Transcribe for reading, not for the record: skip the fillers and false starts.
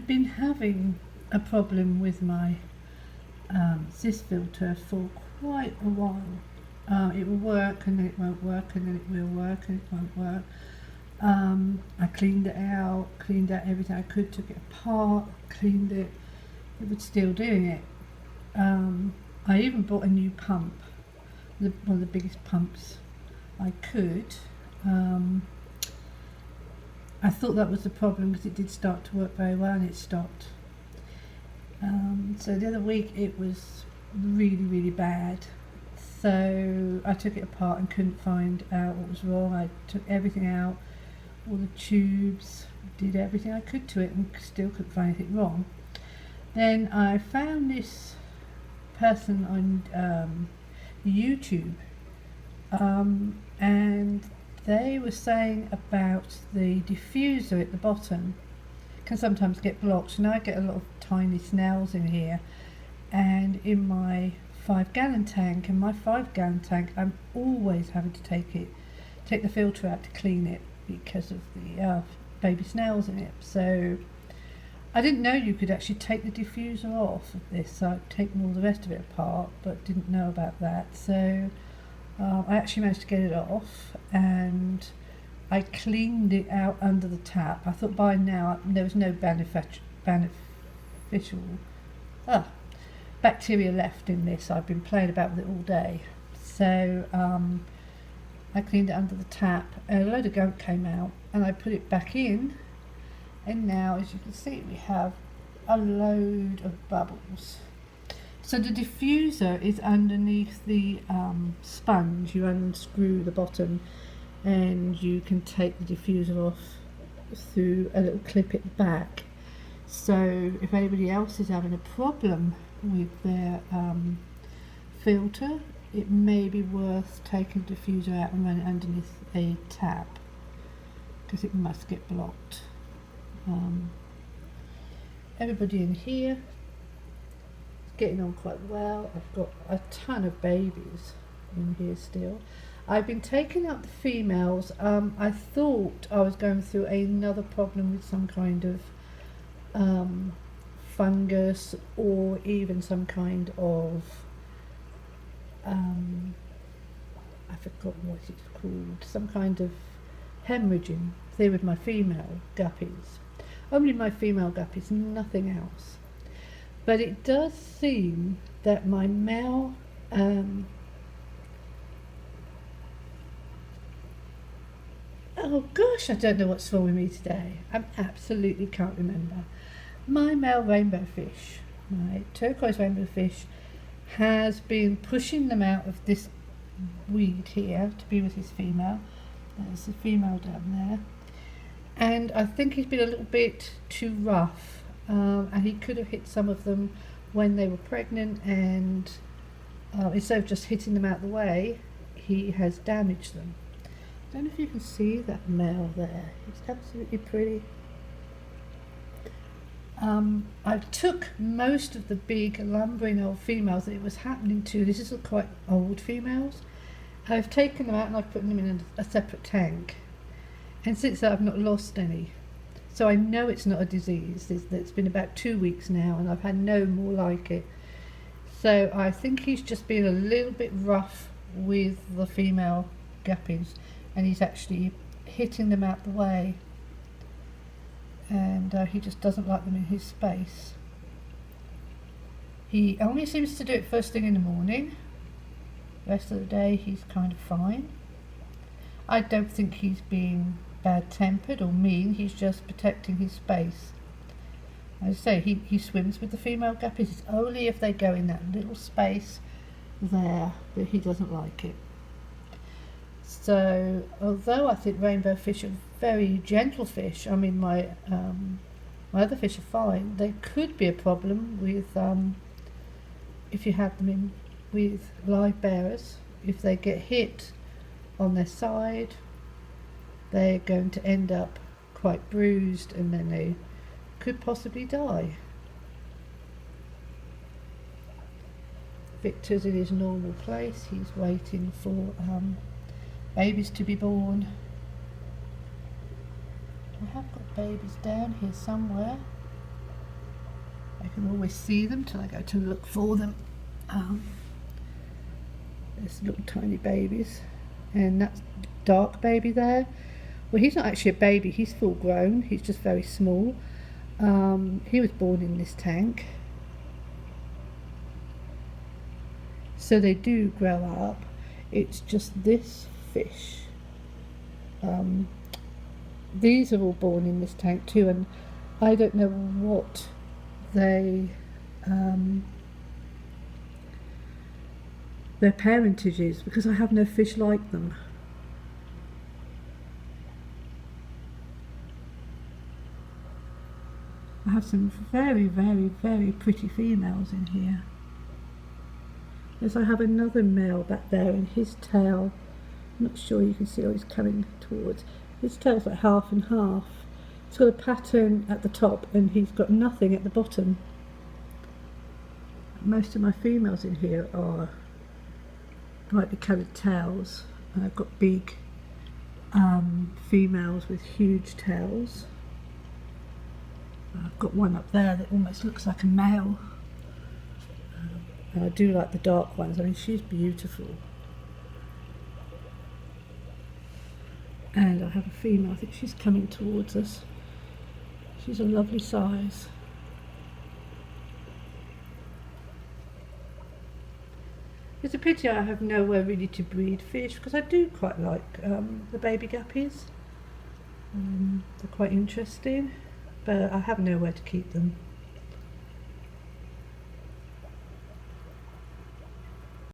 I've been having a problem with my Ziss filter for quite a while. It will work and then it won't work and then it will work and it won't work. I cleaned it out, cleaned out everything I could, took it apart, cleaned it. It was still doing it. I even bought a new pump, one of the biggest pumps I could. I thought that was the problem because it did start to work very well and it stopped. So the other week it was really bad. So I took it apart and couldn't find out what was wrong. I took everything out, all the tubes, did everything I could to it and still couldn't find anything wrong. Then I found this person on YouTube, and they were saying about the diffuser at the bottom can sometimes get blocked. And I get a lot of tiny snails in here, and in my 5-gallon tank, I'm always having to take the filter out to clean it because of the baby snails in it. So I didn't know you could actually take the diffuser off of this, so I've taken all the rest of it apart, but didn't know about that. So I actually managed to get it off, and I cleaned it out under the tap. I thought by now there was no beneficial bacteria left in this. I've been playing about with it all day. So I cleaned it under the tap, and a load of gunk came out, and I put it back in, and now, as you can see, we have a load of bubbles. So the diffuser is underneath the sponge. You unscrew the bottom and you can take the diffuser off through a little clip at the back. So if anybody else is having a problem with their filter, it may be worth taking the diffuser out and running it underneath a tap, because it must get blocked. Everybody in here is getting on quite well. I've got a ton of babies in here still. I've been taking out the females. I thought I was going through another problem with some kind of fungus, or even some kind of I've forgotten what it's called, some kind of hemorrhaging thing with my female guppies. Only my female guppies, nothing else. But it does seem that my male oh gosh, I don't know what's wrong with me today. I absolutely can't remember. My male rainbow fish, my turquoise rainbow fish, has been pushing them out of this weed here to be with his female. There's a female down there. And I think he's been a little bit too rough, and he could have hit some of them when they were pregnant, and instead of just hitting them out of the way, he has damaged them. I don't know if you can see that male there. It's absolutely pretty. I took most of the big lumbering old females that it was happening to. This is quite old females. I've taken them out and I've put them in a separate tank. And since that, I've not lost any. So I know it's not a disease. It's been about 2 weeks now, and I've had no more like it. So I think he's just been a little bit rough with the female guppies, and he's actually hitting them out the way. And he just doesn't like them in his space. He only seems to do it first thing in the morning. The rest of the day he's kind of fine. I don't think he's being bad-tempered or mean. He's just protecting his space. As I say, he swims with the female guppies. It's only if they go in that little space there that he doesn't like it. So although I think rainbow fish are very gentle fish, I mean my other fish are fine, there could be a problem with if you have them in with live bearers. If they get hit on their side, they're going to end up quite bruised, and then they could possibly die. Victor's in his normal place. He's waiting for babies to be born. I have got babies down here somewhere. can always see them till I go to look for them. There's little tiny babies, and that's dark baby there. Well, he's not actually a baby, he's full grown, he's just very small. He was born in this tank. So they do grow up. It's just this fish. These are all born in this tank too, and I don't know what their parentage is, because I have no fish like them. I have some very, very, very pretty females in here. Yes, I have another male back there, and his tail, I'm not sure you can see, he's coming towards. His tail's like half and half. It's got a pattern at the top, and he's got nothing at the bottom. Most of my females in here are brightly coloured tails. I've got big females with huge tails. I've got one up there that almost looks like a male. And I do like the dark ones. I mean, she's beautiful. And I have a female, I think she's coming towards us. She's a lovely size. It's a pity I have nowhere really to breed fish, because I do quite like the baby guppies. They're quite interesting, but I have nowhere to keep them.